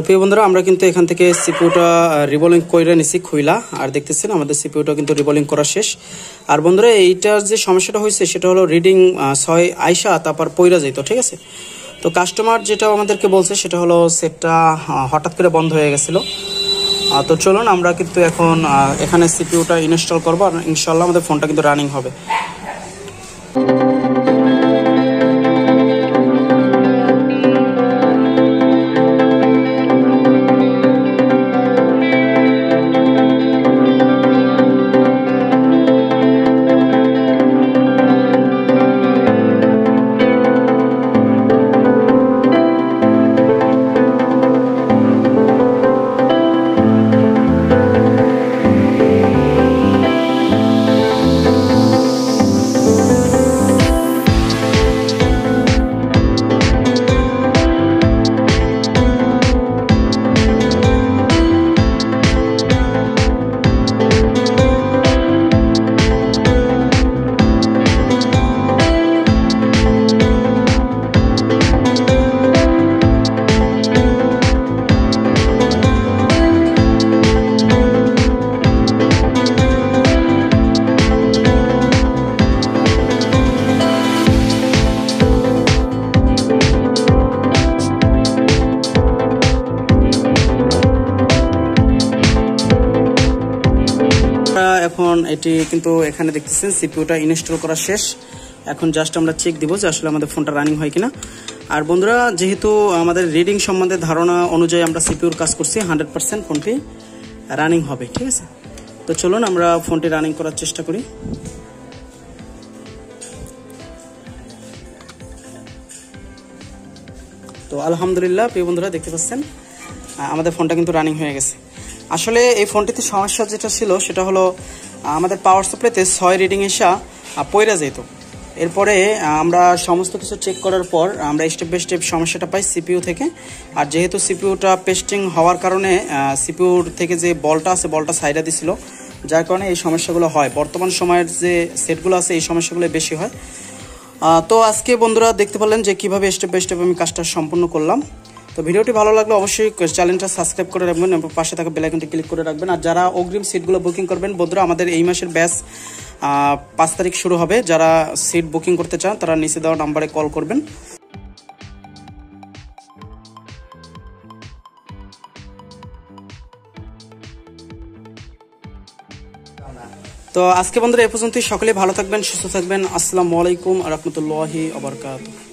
প্রিয় বন্ধুরা, আমরা কিন্তু এখান থেকে সিপিইউটা রিবোলিং করে নিছি খুইলা, আর দেখতেছেন আমাদের সিপিইউটা কিন্তু রিবোলিং করা শেষ। আর বন্ধুরা, এইটার যে সমস্যাটা হয়েছে সেটা হলো রিডিং 6 আইসা তারপর পইরা যাইতো, ঠিক আছে। তো কাস্টমার যেটা আমাদেরকে বলছে সেটা হলো সেটটা হঠাৎ করে বন্ধ হয়ে গেছিলো। তো চলুন আমরা কিন্তু এখন এখানে সিপিইউটা ইনস্টল করবো, আর ইনশাল্লাহ আমাদের ফোনটা কিন্তু রানিং হবে। এখন এটি কিন্তু এখানে দেখতেছেন সিপিইউটা ইনস্টল করা শেষ। এখন জাস্ট আমরা চেক দিব যে আসলে আমাদের ফোনটা রানিং হয় কিনা। আর বন্ধুরা, যেহেতু আমাদের রিডিং সম্বন্ধে ধারণা অনুযায়ী আমরা সিপিইউর কাজ করছি, 100% ফোনটি রানিং হবে, ঠিক আছে। তো চলুন আমরা ফোনটি রানিং করার চেষ্টা করি। তো আলহামদুলিল্লাহ প্রিয় বন্ধুরা, দেখতে পাচ্ছেন আমাদের ফোনটা কিন্তু রানিং হয়ে গেছে। আসলে এই ফোনটিতে সমস্যা যেটা ছিল সেটা হলো আমাদের পাওয়ার সাপ্লাইতে 6 রিডিং এসা পইরা যেত। এরপরে আমরা সমস্ত কিছু চেক করার পর আমরা স্টেপ বাই স্টেপ সমস্যাটা পাই সিপিইউ থেকে। আর যেহেতু সিপিইউটা পেস্টিং হওয়ার কারণে সিপিইউর থেকে যে বলটা আছে বলটা সাইডা দিছিল, যার কারণে এই সমস্যাগুলো হয়। বর্তমান সময়ের যে সেটগুলো আছে এই সমস্যাগুলো বেশি হয়। তো আজকে বন্ধুরা দেখতে পেলেন যে কিভাবে স্টেপ বাই স্টেপ আমি কাজটা সম্পূর্ণ করলাম। তো ভিডিওটি ভালো লাগলে অবশ্যই চ্যানেলটা সাবস্ক্রাইব করে রাখবেন এবং পাশে থাকা বেল আইকনটি ক্লিক করে রাখবেন। আর যারা অগ্রিম সিটগুলো বুকিং করবেন বন্ধুরা, আমাদের এই মাসের ব্যাচ 5 তারিখ শুরু হবে। যারা সিট বুকিং করতে চান তারা নিচে দেওয়া নাম্বারে কল করবেন। তো আজকে বন্ধুরা এই পর্যন্তই। সকলে ভালো থাকবেন, সুস্থ থাকবেন। আসসালামু আলাইকুম ওয়া রাহমাতুল্লাহি ওয়া বারাকাতুহু।